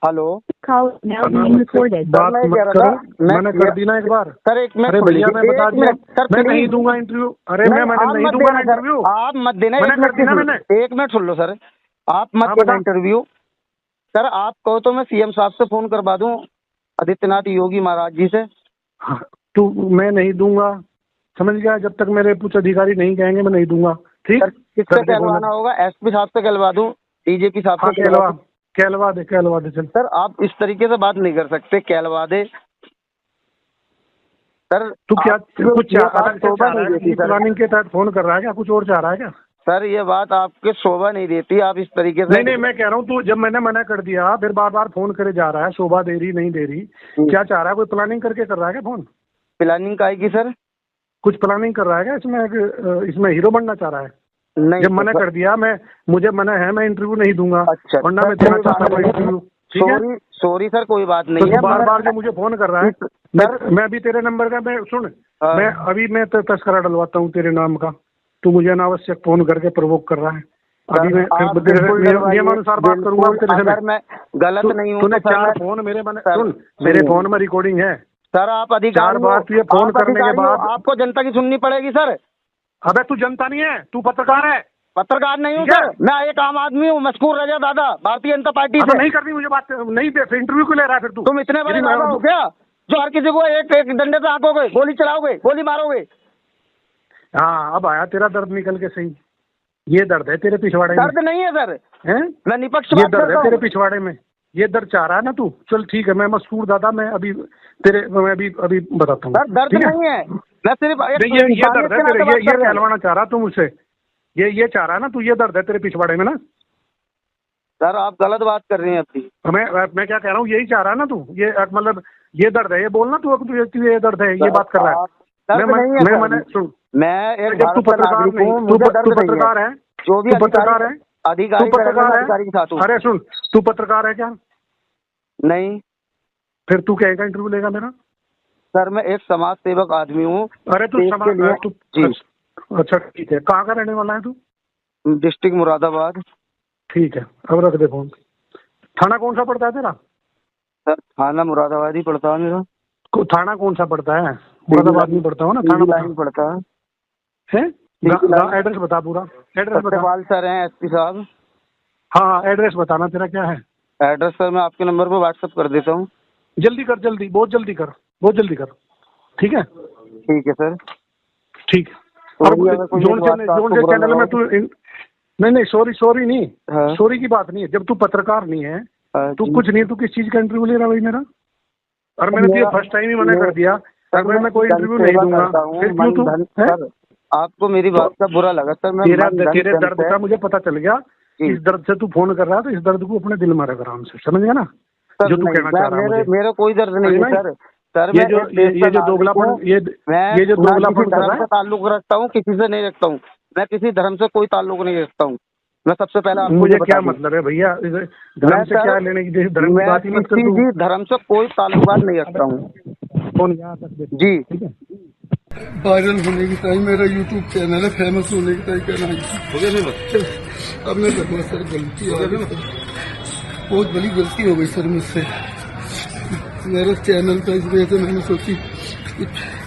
Hello बात मत करो, मैंने कर दी ना एक बार। सर एक मिनट, अरे भैया मैं बता दिया, मैं नहीं दूंगा इंटरव्यू। अरे मैं नहीं दूंगा इंटरव्यू। आप मत देना, मैंने कर दी ना मैंने। एक मिनट सुन लो सर, आप मत देना इंटरव्यू। सर आप कहो तो मैं सीएम साहब से फोन करवा दूं, आदित्यनाथ योगी महाराज जी से। हाँ, तू मैं नहीं दूंगा, समझ गया। जब तक मेरे कुछ अधिकारी नहीं कहेंगे मैं नहीं दूंगा। ठीक, किससे कहलवाना होगा? एसपी साहब से कहलवा दूं, डीजीपी साहब से कहलवा दे चल। सर आप इस तरीके से बात नहीं कर सकते, कहलवा दे सर। तू क्या कुछ प्लानिंग के तहत फोन कर रहा है क्या? कुछ और चाह रहा है क्या? सर ये बात आपके शोभा नहीं देती, आप इस तरीके से। नहीं मैं कह रहा हूँ, तू जब मैंने मना कर दिया फिर बार बार फोन करे जा रहा है, शोभा दे रही नहीं दे रही, क्या चाह रहा है? कोई प्लानिंग करके कर रहा है क्या फोन? प्लानिंग का है कि सर? कुछ प्लानिंग कर रहा है क्या इसमें हीरो बनना चाह रहा है? नहीं, जब मना कर दिया, मुझे मना है, मैं इंटरव्यू नहीं दूंगा। अच्छा, वरना मैं देना चाहता हूँ इंटरव्यू। सॉरी सर, कोई बात नहीं है। बार बार जो मुझे फोन कर रहा है, मैं अभी तेरे नंबर का, मैं सुन, मैं अभी मैं तस्करा डलवाता हूँ तेरे नाम का। तू मुझे अनावश्यक फोन करके प्रवोक कर रहा है। अभी मैं नियमानुसार बात करूंगा तेरे से। मैं गलत नहीं हूँ। तूने 4 फोन सुन, मेरे फोन में रिकॉर्डिंग है सर। आप अधिकारी 4 बार तुझे फोन करने के बाद आपको जनता की सुननी पड़ेगी सर। अबे तू जनता नहीं है, तू पत्रकार है। पत्रकार नहीं हूँ सर, मैं एक आम आदमी हूँ, मशकूर रजा दादा, भारतीय जनता पार्टी से। नहीं करनी मुझे बात, नहीं इंटरव्यू को ले रहा है फिर तुम इतने बड़े दादा हो क्या जो हर किसी को एक डंडे से आंकोगे, गोली चलाओगे, गोली मारोगे? हाँ, अब आया तेरा दर्द निकल के सही। ये दर्द है तेरे पिछवाड़े में। दर्द नहीं है सर, मैं निपक्ष ये दर्द है तेरे पिछवाड़े में, ये दर्द चाह रहा है ना तू। चल ठीक है, मैं मशहूर दादा, मैं अभी बताता हूँ। दर्द नहीं है, मैं सिर्फ ये दर्द है तेरे, ये कहलवाना चाह रहा तू मुझसे, ये चाह रहा है ना तू, ये दर्द है तेरे पिछवाड़े में ना। सर आप गलत बात कर रहे हैं अपनी। मैं क्या कह रहा हूँ, यही चाह रहा है ना तू, ये मतलब ये दर्द है, ये बोलना तू, ये दर्द है, ये बात कर रहा है। मैं एक तू पत्रकार है, जो भी पत्रकार है, अधिकारी के साथ हूं। अरे सुन, तू पत्रकार है क्या? नहीं। फिर तू कहेगा इंटरव्यू लेगा मेरा? सर मैं एक समाज सेवक आदमी हूँ। अरे तू अच्छा ठीक है, कहाँ का रहने वाला है तू? डिस्ट्रिक्ट मुरादाबाद। ठीक है, अब रख दे फोन। थाना कौन सा पड़ता है तेरा? सर थाना मुरादाबाद ही पड़ता है मेरा। थाना कौन सा पड़ता है? मुरादाबाद नहीं पड़ता हो ना, थाना लाइन पड़ता है। एड्रेस बता, पूरा एड्रेस बता। सर हैं एसपी साहब। हाँ एड्रेस बताना तेरा क्या है? एड्रेस सर मैं आपके नंबर पर व्हाट्सएप कर देता हूँ। जल्दी कर, जल्दी, बहुत जल्दी कर, बहुत जल्दी कर। ठीक है सर, ठीक। जोन से चैनल में तू नहीं सॉरी नहीं, सॉरी की बात नहीं है। जब तू पत्रकार नहीं है, तू कुछ नहीं, तू किस चीज का इंटरव्यू ले रहा भाई मेरा? और मैंने तुझे फर्स्ट टाइम ही मना कर दिया, मैं कोई इंटरव्यू नहीं दूंगा। फिर क्यों तू? आपको मेरी बात का बुरा लगा सर? मैं तेरे दर्द का मुझे पता चल गया, इस दर्द से तू फोन कर रहा है, तो इस दर्द को अपने दिल में रख आराम से, समझ गया ना जो तू कहना चाह रहा है? मेरा कोई दर्द नहीं है सर। सर ये जो दोगलापन, ये जो दोगलापन कर रहा है, ताल्लुक रखता हूँ, किसी से नहीं रखता हूँ। मैं किसी धर्म से कोई ताल्लुक नहीं रखता हूँ। मैं सबसे पहले मुझे क्या मतलब है भैया, धर्म से क्या लेने की? धर्म की बात ही मत कर तू। धर्म से कोई ताल्लुकात नहीं रखता हूँ। फोन यहाँ तक जी। ठीक है, वायरल होने की टाइम मेरा यूट्यूब चैनल है, फेमस होने की टाइम कहना है। अब मैं कहूँगा सर गलती हो गई, बहुत बड़ी गलती हो गई सर मुझसे। मेरे चैनल का इस वजह से मैंने सोची